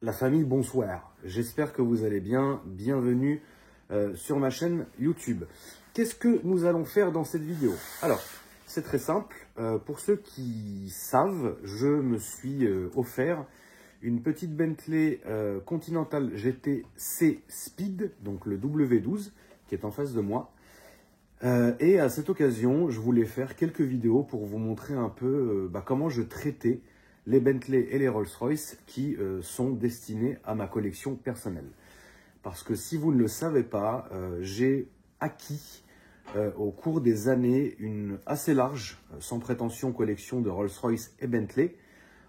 La famille, bonsoir. J'espère que vous allez bien. Bienvenue sur ma chaîne YouTube. Qu'est-ce que nous allons faire dans cette vidéo? Alors, c'est très simple. Pour ceux qui savent, je me suis offert une petite Bentley Continental GT-C Speed, donc le W12, qui est en face de moi. Et à cette occasion, je voulais faire quelques vidéos pour vous montrer un peu comment je traitais les Bentley et les Rolls-Royce qui sont destinés à ma collection personnelle. Parce que si vous ne le savez pas, j'ai acquis au cours des années une assez large, sans prétention, collection de Rolls-Royce et Bentley.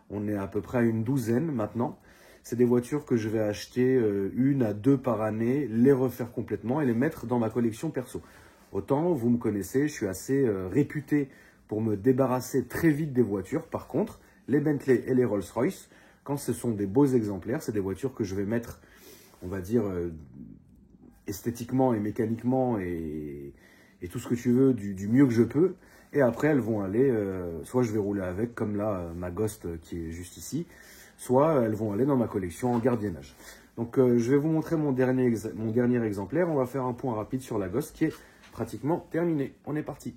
On est à peu près à une douzaine maintenant. C'est des voitures que je vais acheter une à deux par année, les refaire complètement et les mettre dans ma collection perso. Autant, vous me connaissez, je suis assez réputé pour me débarrasser très vite des voitures. Par contre, les Bentley et les Rolls-Royce, quand ce sont des beaux exemplaires, c'est des voitures que je vais mettre, on va dire, esthétiquement et mécaniquement et tout ce que tu veux du mieux que je peux. Et après, elles vont aller, soit je vais rouler avec, comme là, ma Ghost qui est juste ici, soit elles vont aller dans ma collection en gardiennage. Donc, je vais vous montrer mon dernier exemplaire. On va faire un point rapide sur la Ghost qui est pratiquement terminé. On est parti.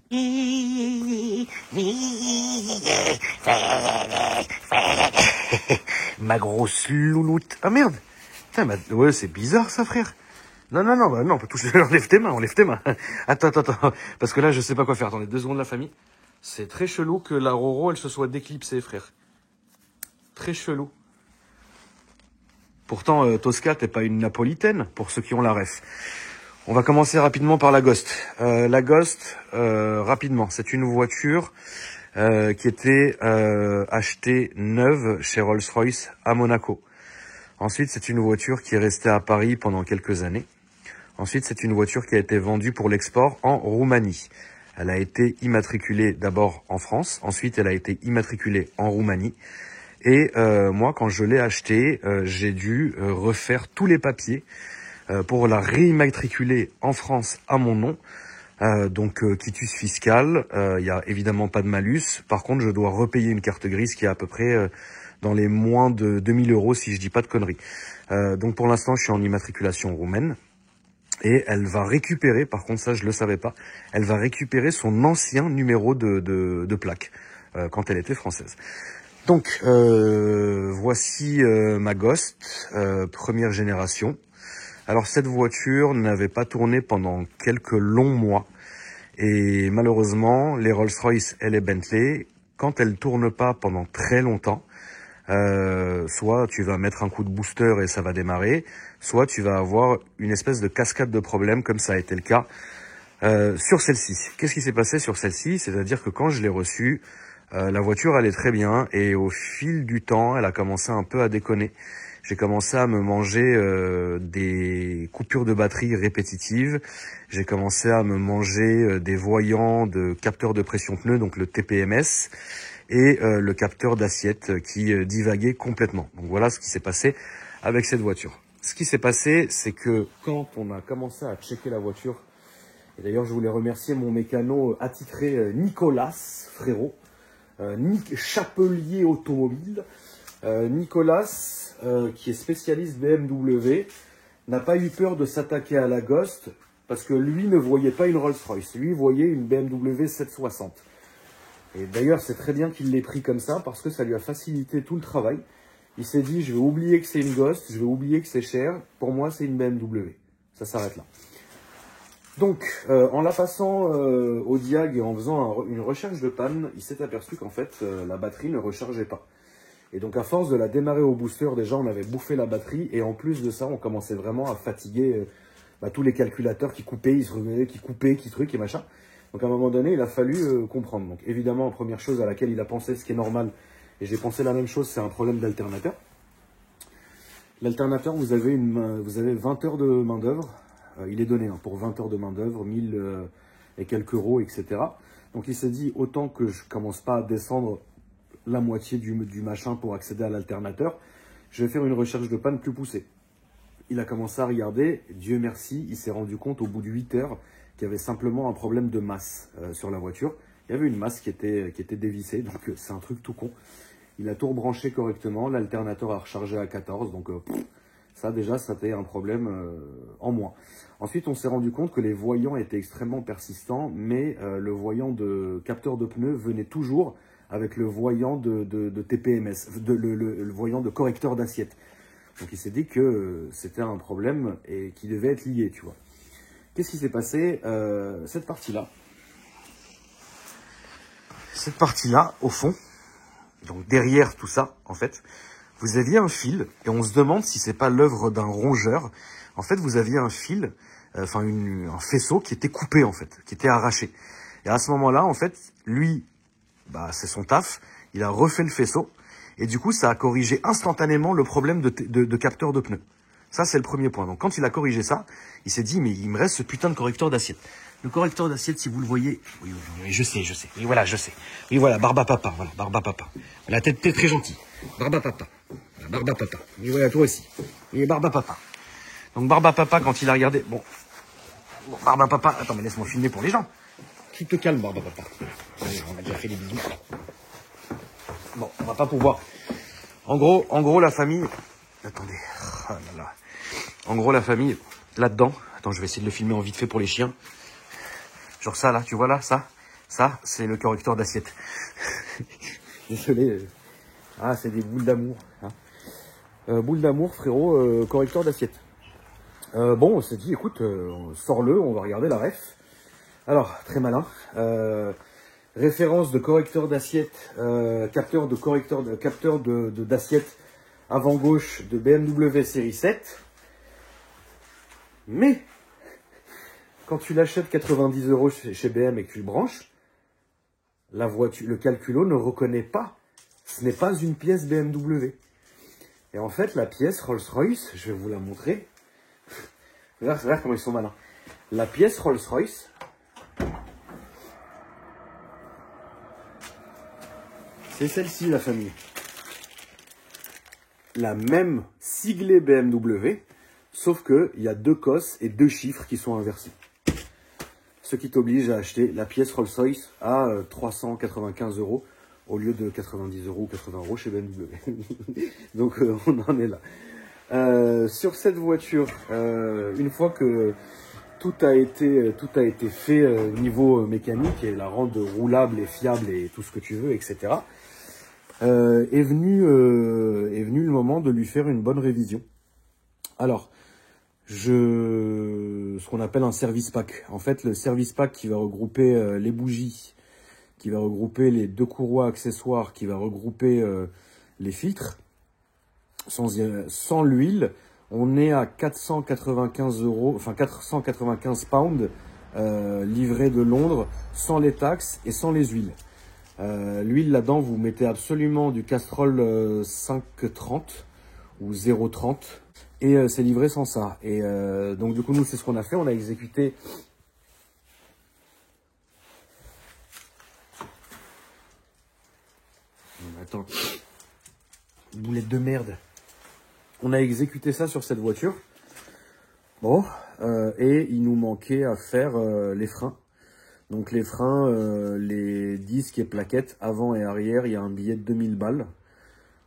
Ma grosse louloute. Ah merde. Putain, ouais, c'est bizarre ça, frère. Non, non, non, bah non, on peut toucher. Enlève tes mains, enlève tes mains. Attends. Parce que là, je sais pas quoi faire. Attendez, 2 secondes, la famille. C'est très chelou que la Roro, elle se soit déclipsée, frère. Très chelou. Pourtant, Tosca, t'es pas une napolitaine, pour ceux qui ont la ref. On va commencer rapidement par la Ghost. La Ghost, rapidement, c'est une voiture qui était achetée neuve chez Rolls-Royce à Monaco. Ensuite, c'est une voiture qui est restée à Paris pendant quelques années. Ensuite, c'est une voiture qui a été vendue pour l'export en Roumanie. Elle a été immatriculée d'abord en France, ensuite elle a été immatriculée en Roumanie. Et moi, quand je l'ai achetée, j'ai dû refaire tous les papiers pour la réimmatriculer en France à mon nom. Donc quitus fiscal, il n'y a évidemment pas de malus. Par contre, je dois repayer une carte grise qui est à peu près dans les moins de 2000 € si je dis pas de conneries. Donc pour l'instant, je suis en immatriculation roumaine. Et elle va récupérer, par contre ça je le savais pas, elle va récupérer son ancien numéro de plaque quand elle était française. Donc voici ma Ghost, première génération. Alors cette voiture n'avait pas tourné pendant quelques longs mois. Et malheureusement, les Rolls-Royce et les Bentley, quand elles tournent pas pendant très longtemps, soit tu vas mettre un coup de booster et ça va démarrer, soit tu vas avoir une espèce de cascade de problèmes comme ça a été le cas sur celle-ci. Qu'est-ce qui s'est passé sur celle-ci? C'est-à-dire que quand je l'ai reçue, la voiture allait très bien et au fil du temps, elle a commencé un peu à déconner. J'ai commencé à me manger des coupures de batterie répétitives. J'ai commencé à me manger des voyants de capteur de pression pneu, donc le TPMS, et le capteur d'assiette qui divaguait complètement. Donc voilà ce qui s'est passé avec cette voiture. Ce qui s'est passé, c'est que quand on a commencé à checker la voiture, et d'ailleurs je voulais remercier mon mécano attitré Nicolas, frérot, Chapelier Automobile. Nicolas, qui est spécialiste BMW, n'a pas eu peur de s'attaquer à la Ghost parce que lui ne voyait pas une Rolls-Royce, lui voyait une BMW 760. Et d'ailleurs, c'est très bien qu'il l'ait pris comme ça parce que ça lui a facilité tout le travail. Il s'est dit, je vais oublier que c'est une Ghost, je vais oublier que c'est cher, pour moi c'est une BMW. Ça s'arrête là. Donc, en la passant au diag et en faisant une recherche de panne, il s'est aperçu qu'en fait, la batterie ne rechargeait pas. Et donc, à force de la démarrer au booster, déjà, on avait bouffé la batterie. Et en plus de ça, on commençait vraiment à fatiguer tous les calculateurs qui coupaient, ils se revenaient, qui coupaient, qui truc et machin. Donc, à un moment donné, il a fallu comprendre. Donc, évidemment, première chose à laquelle il a pensé, ce qui est normal, et j'ai pensé la même chose, c'est un problème d'alternateur. L'alternateur, vous avez 20 heures de main-d'œuvre. Il est donné pour 20 heures de main-d'œuvre, 1000 et quelques euros, etc. Donc, il s'est dit, autant que je commence pas à descendre la moitié du machin pour accéder à l'alternateur, je vais faire une recherche de panne plus poussée. Il a commencé à regarder, Dieu merci, il s'est rendu compte au bout de 8 heures qu'il y avait simplement un problème de masse sur la voiture. Il y avait une masse qui était dévissée, donc c'est un truc tout con. Il a tout rebranché correctement. L'alternateur a rechargé à 14. Donc ça déjà, ça a été un problème en moins. Ensuite, on s'est rendu compte que les voyants étaient extrêmement persistants, mais le voyant de capteur de pneus venait toujours avec le voyant de TPMS, le voyant de correcteur d'assiette. Donc il s'est dit que c'était un problème et qui devait être lié, tu vois. Qu'est-ce qui s'est passé? Cette partie-là, au fond, donc derrière tout ça, en fait, vous aviez un fil, et on se demande si c'est pas l'œuvre d'un rongeur. En fait, vous aviez un fil, enfin un faisceau qui était coupé, en fait, qui était arraché. Et à ce moment-là, en fait, lui, bah, c'est son taf, il a refait le faisceau, et du coup, ça a corrigé instantanément le problème de capteur de pneus. Ça, c'est le premier point. Donc, quand il a corrigé ça, il s'est dit, mais il me reste ce putain de correcteur d'assiette. Le correcteur d'assiette, si vous le voyez... Oui, je sais. Oui, voilà, je sais. Oui, voilà, Barba Papa. Voilà, Barba Papa. La tête, t'es très gentil. Barba Papa. Barba Papa. Oui, voilà, toi aussi. Oui, Barba Papa. Donc, Barba Papa, quand il a regardé... Bon, Barba Papa... Attends, mais laisse-moi filmer pour les gens. Tu te calmes, Barba Papa. Allez, on a déjà fait les bisous. Bon, on va pas pouvoir... En gros, la famille... Attendez. Oh là là. En gros, la famille, là-dedans... Attends, je vais essayer de le filmer en vite fait pour les chiens. Genre ça, là, tu vois là, ça, c'est le correcteur d'assiette. Désolé. Ah, c'est des boules d'amour. Hein. Boules d'amour, frérot, correcteur d'assiette. Bon, on s'est dit, écoute, sors-le, on va regarder la ref. Alors, très malin. Référence de correcteur d'assiette, capteur d'assiette avant gauche de BMW série 7. Mais quand tu l'achètes 90 € chez BM et que tu le branches, la voiture, le calculo ne reconnaît pas. Ce n'est pas une pièce BMW. Et en fait, la pièce Rolls-Royce, je vais vous la montrer. Regarde comment ils sont malins. La pièce Rolls-Royce, c'est celle-ci, la famille. La même siglée BMW, sauf qu'il y a 2 cosses et 2 chiffres qui sont inversés. Ce qui t'oblige à acheter la pièce Rolls-Royce à 395 € au lieu de 90 € ou 80 € chez BMW. Donc on en est là. Sur cette voiture, une fois que tout a été fait au niveau mécanique et la rendre roulable et fiable et tout ce que tu veux, etc., est venu le moment de lui faire une bonne révision. Alors, ce qu'on appelle un service pack. En fait, le service pack qui va regrouper les bougies, qui va regrouper les 2 courroies accessoires, qui va regrouper les filtres, sans l'huile, on est à 495 €, enfin 495 pounds livré de Londres, sans les taxes et sans les huiles. L'huile là-dedans, vous mettez absolument du Castrol 5,30 ou 0,30 et c'est livré sans ça. Et donc du coup, nous, c'est ce qu'on a fait. On a exécuté... Attends. Boulette de merde. On a exécuté ça sur cette voiture. Bon. Et il nous manquait à faire les freins. Donc les freins, les disques et plaquettes, avant et arrière, il y a un billet de 2000 balles.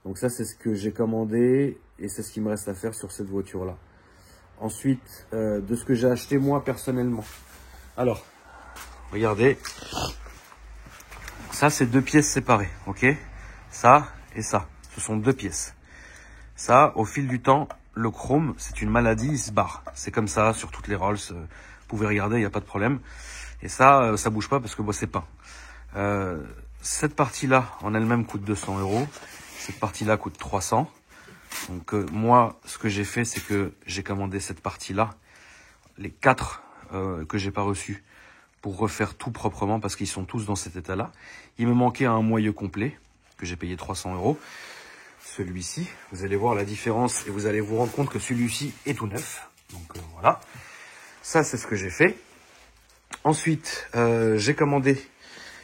Donc ça, c'est ce que j'ai commandé et c'est ce qui me reste à faire sur cette voiture-là. Ensuite, de ce que j'ai acheté moi personnellement. Alors, regardez. Ça, c'est 2 pièces séparées, ok? Ça et ça, ce sont 2 pièces. Ça, au fil du temps, le chrome, c'est une maladie, il se barre. C'est comme ça sur toutes les Rolls. Vous pouvez regarder, il n'y a pas de problème. Et ça, ça bouge pas parce que moi, c'est peint. Cette partie-là, en elle-même, coûte 200 €. Cette partie-là coûte 300. Donc, moi, ce que j'ai fait, c'est que j'ai commandé cette partie-là, les 4 que j'ai pas reçus, pour refaire tout proprement parce qu'ils sont tous dans cet état-là. Il me manquait un moyeu complet que j'ai payé 300 €. Celui-ci, vous allez voir la différence et vous allez vous rendre compte que celui-ci est tout neuf. Donc, voilà. Ça, c'est ce que j'ai fait. Ensuite, j'ai commandé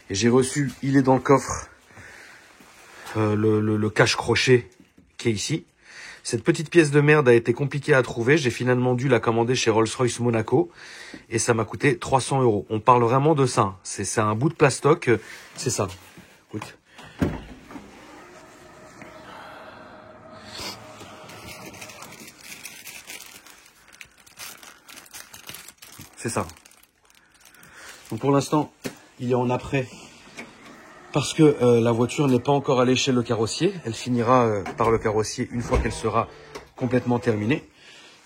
et j'ai reçu, il est dans le coffre, le cache-crochet qui est ici. Cette petite pièce de merde a été compliquée à trouver. J'ai finalement dû la commander chez Rolls-Royce Monaco et ça m'a coûté 300 €. On parle vraiment de ça. Hein. C'est un bout de plastoc. C'est ça. Écoute. c'est ça. Donc pour l'instant, il est en après parce que la voiture n'est pas encore allée chez le carrossier. Elle finira par le carrossier une fois qu'elle sera complètement terminée.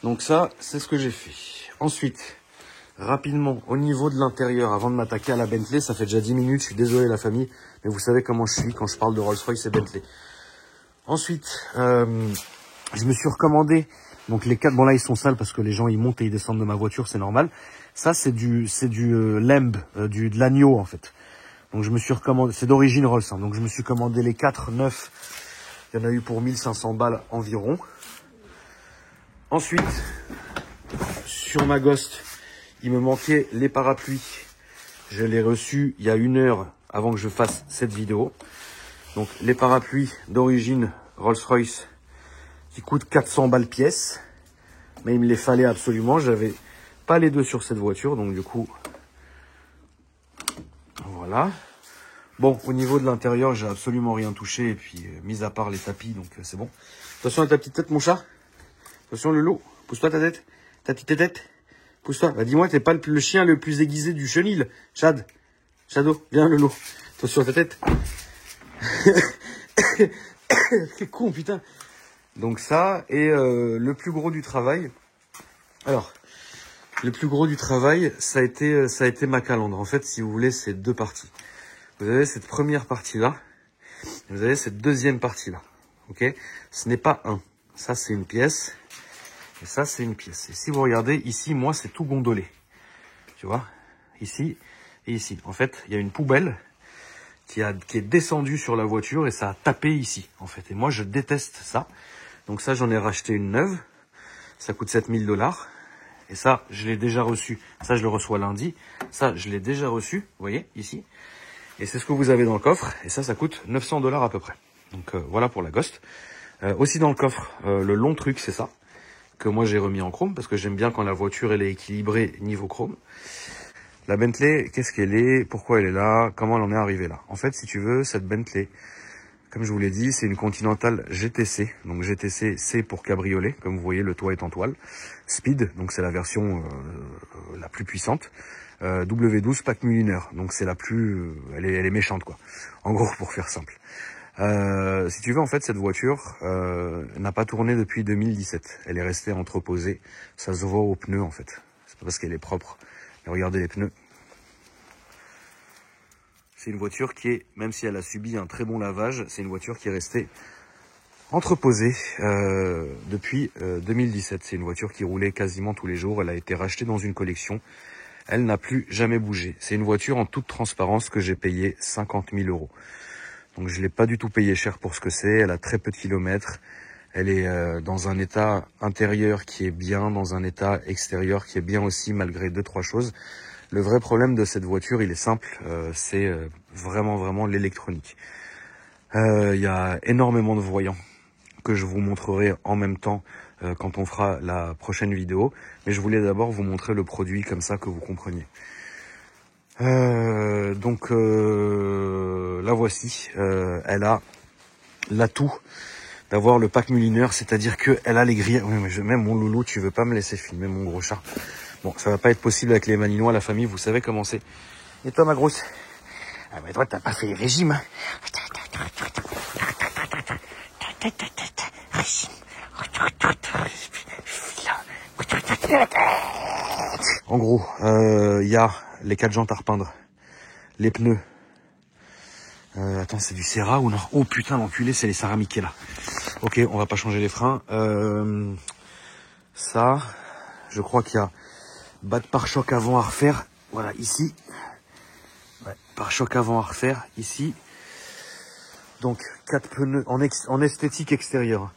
Donc ça, c'est ce que j'ai fait. Ensuite, rapidement, au niveau de l'intérieur, avant de m'attaquer à la Bentley, ça fait déjà 10 minutes, je suis désolé la famille, mais vous savez comment je suis quand je parle de Rolls-Royce et Bentley. Ensuite, je me suis recommandé, donc les 4, bon là ils sont sales parce que les gens ils montent et ils descendent de ma voiture, c'est normal. Ça c'est du lamb, de l'agneau en fait. Donc je me suis recommandé, c'est d'origine Rolls, hein, donc je me suis commandé les 4 neufs, il y en a eu pour 1500 balles environ. Ensuite, sur ma Ghost, il me manquait les parapluies. Je l'ai reçu il y a 1 heure avant que je fasse cette vidéo. Donc les parapluies d'origine Rolls-Royce qui coûtent 400 balles pièce. Mais il me les fallait absolument. J'avais pas les deux sur cette voiture. Donc du coup, voilà. Bon, au niveau de l'intérieur, j'ai absolument rien touché. Et puis, mis à part les tapis, donc c'est bon. Attention à ta petite tête, mon chat. Attention, Lolo. Pousse-toi ta tête. Ta petite tête. Pousse-toi. Bah, dis-moi, t'es pas le chien le plus aiguisé du chenil. Chad. Shadow. Viens, Lolo. Attention à ta tête. Quel con, putain. Donc ça, et le plus gros du travail. Alors, le plus gros du travail, ça a été ma calandre. En fait, si vous voulez, c'est 2 parties. Vous avez cette première partie-là, et vous avez cette deuxième partie-là. Ok? Ce n'est pas un. Ça, c'est une pièce. Et ça, c'est une pièce. Et si vous regardez, ici, moi, c'est tout gondolé. Tu vois? Ici et ici. En fait, il y a une poubelle qui est descendue sur la voiture et ça a tapé ici, en fait. Et moi, je déteste ça. Donc ça, j'en ai racheté une neuve. Ça coûte 7000 $. Et ça, je l'ai déjà reçu. Ça, je le reçois lundi. Ça, je l'ai déjà reçu, vous voyez, ici. Et c'est ce que vous avez dans le coffre. Et ça, ça coûte 900 $ à peu près. Donc voilà pour la Ghost. Aussi dans le coffre, le long truc, c'est ça. Que moi, j'ai remis en chrome. Parce que j'aime bien quand la voiture, elle est équilibrée niveau chrome. La Bentley, qu'est-ce qu'elle est? Pourquoi elle est là? Comment elle en est arrivée là? En fait, si tu veux, cette Bentley, comme je vous l'ai dit, c'est une Continental GTC. Donc GTC, c'est pour cabriolet. Comme vous voyez, le toit est en toile. Speed, donc c'est la version la plus puissante. W12 pack Mulliner. Donc c'est la plus... elle est méchante, quoi. En gros, pour faire simple. Si tu veux, en fait, cette voiture n'a pas tourné depuis 2017. Elle est restée entreposée. Ça se voit aux pneus, en fait. C'est pas parce qu'elle est propre. Mais regardez les pneus. C'est une voiture qui est, même si elle a subi un très bon lavage, c'est une voiture qui est restée entreposée depuis 2017. C'est une voiture qui roulait quasiment tous les jours. Elle a été rachetée dans une collection. Elle n'a plus jamais bougé. C'est une voiture en toute transparence que j'ai payé 50 000 €. Donc je ne l'ai pas du tout payé cher pour ce que c'est. Elle a très peu de kilomètres. Elle est dans un état intérieur qui est bien, dans un état extérieur qui est bien aussi, malgré 2-3 choses. Le vrai problème de cette voiture, il est simple, c'est vraiment l'électronique. Il y a énormément de voyants que je vous montrerai en même temps quand on fera la prochaine vidéo. Mais je voulais d'abord vous montrer le produit comme ça que vous compreniez. Donc la voici. Elle a l'atout d'avoir le pack Mulliner, c'est-à-dire qu'elle a les grilles. Oui, mais même mon loulou, tu veux pas me laisser filmer mon gros chat. Bon, ça va pas être possible avec les Malinois, la famille, vous savez comment c'est. Et toi, ma grosse? Ah, mais toi, t'as pas fait régime, hein. En gros, il y a les 4 jantes à repeindre, les pneus. Attends, c'est du Serra ou non? Oh putain, l'enculé, c'est les Saramiquet là. Ok, on va pas changer les freins. Ça, je crois qu'il y a bas de pare-choc avant à refaire. Voilà, ici. Ouais, pare-choc avant à refaire, ici. Donc, 4 pneus en esthétique extérieure.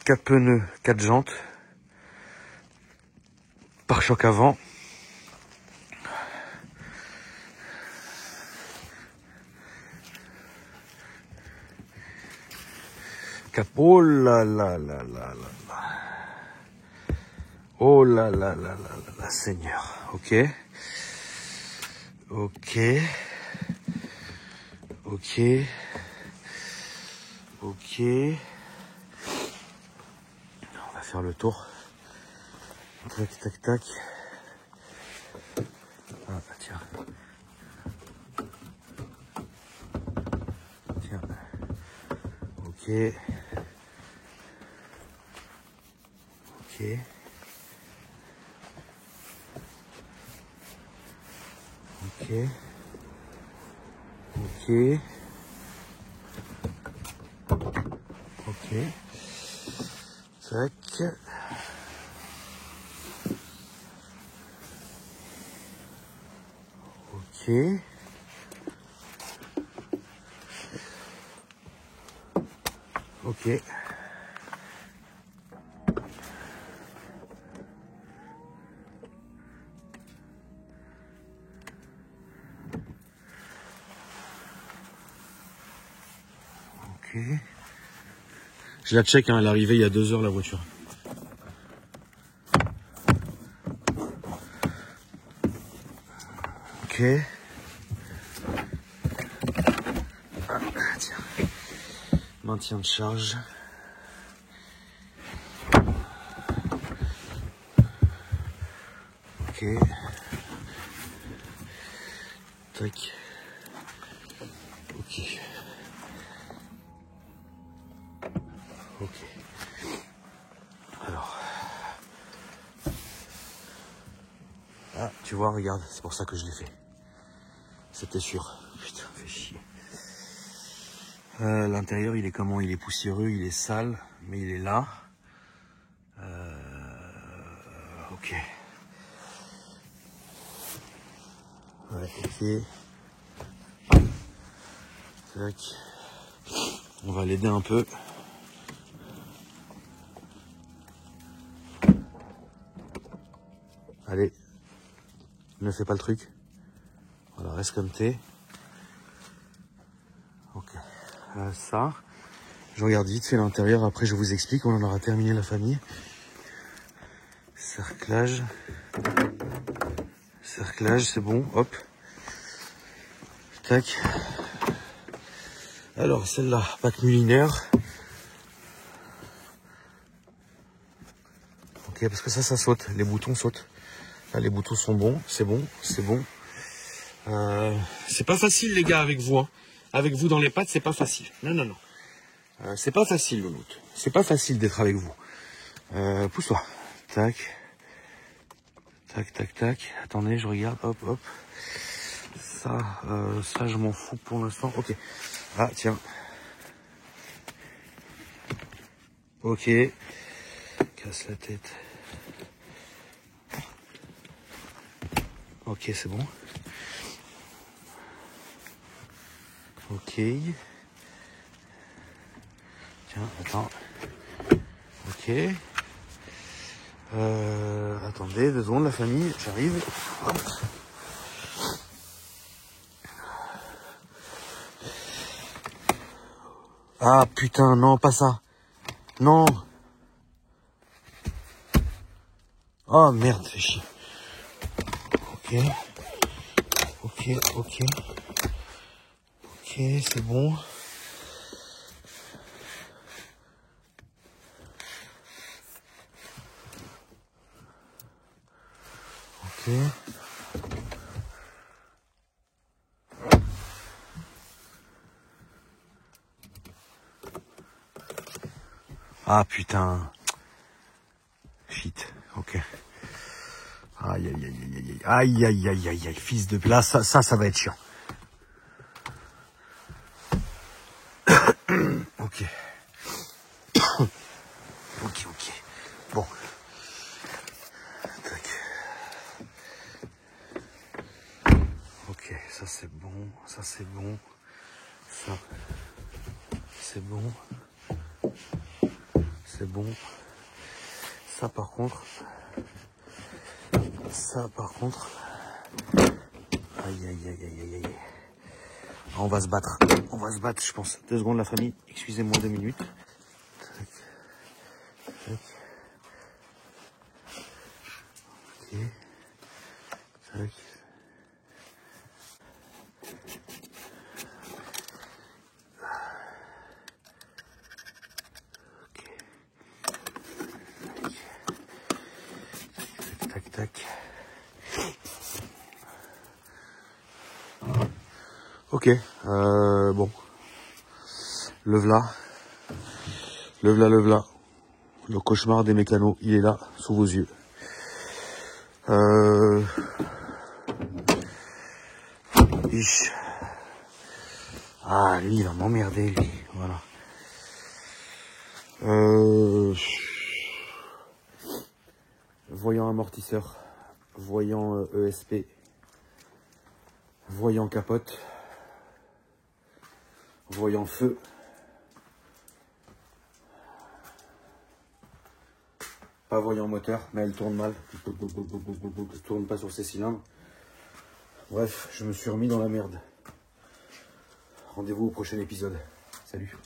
4 pneus, 4 jantes. Pare-choc avant. Oh là là là là là là. Oh là là là là là, Seigneur. Ok. Ok. Ok. Ok. On va faire le tour. Tac, tac, tac. Ah, tiens. Tiens. Ok. Ok. Ok. Ok. Ok. Tac. Ok. Ok. Ok. Je la check, hein, elle est arrivée il y a 2 heures la voiture. Ok. Ah, tiens. Maintien de charge. Ok. Tac. Ok. Ok. Alors. Ah, tu vois, regarde, c'est pour ça que je l'ai fait. C'était sûr. Putain, fait chier. L'intérieur, il est comment? Il est poussiéreux, il est sale, mais il est là. Ok. Ouais, ok. Tac. On va l'aider un peu. Allez. Ne fais pas le truc. Voilà, reste comme t'es. Ok. Ça. Je regarde vite fait l'intérieur. Après, je vous explique. On en aura terminé la famille. Cerclage. Cerclage, c'est bon. Hop. Tac. Alors, celle-là, pâte mulinaire. Ok, parce que ça saute. Les boutons sautent. Là, les boutons sont bons. C'est bon. C'est bon. C'est pas facile, les gars, avec vous. Hein. Avec vous dans les pattes, c'est pas facile. Non, non, non. C'est pas facile, Louloute. C'est pas facile d'être avec vous. Pousse-toi. Tac. Tac, tac, tac. Attendez, je regarde. Hop, hop. Ça, je m'en fous pour l'instant. Ok. Ah, tiens. Ok. Casse la tête. Ok, c'est bon. Ok. Tiens, attends. Ok. Attendez, 2 secondes, la famille, j'arrive. Hop. Ah putain, non, pas ça. Non. Oh merde, fais chier. Ok. Ok, ok. Ok, c'est bon. Ok. Ah putain. Shit. Ok. Aïe aïe aïe aïe aïe aïe aïe aïe aïe aïe, fils de là, ça va être chiant. Ok. Ok, ok. Bon. Tac. Ok, ça c'est bon, ça c'est bon, ça c'est bon, c'est bon. Ça par contre, aïe aïe aïe aïe aïe aïe. On va se battre, je pense. 2 secondes la famille, excusez-moi 2 minutes. Tac, tac. Ok, tac. Tac, tac. Ok, bon. Le v'là. Le v'là, le v'là. Le cauchemar des mécanos, il est là, sous vos yeux. Ah, lui, il va m'emmerder, lui. Voilà. Voyant amortisseur, voyant ESP, voyant capote, voyant feu. Pas voyant moteur, mais elle tourne mal. Elle tourne pas sur ses cylindres. Bref, je me suis remis dans la merde. Rendez-vous au prochain épisode. Salut.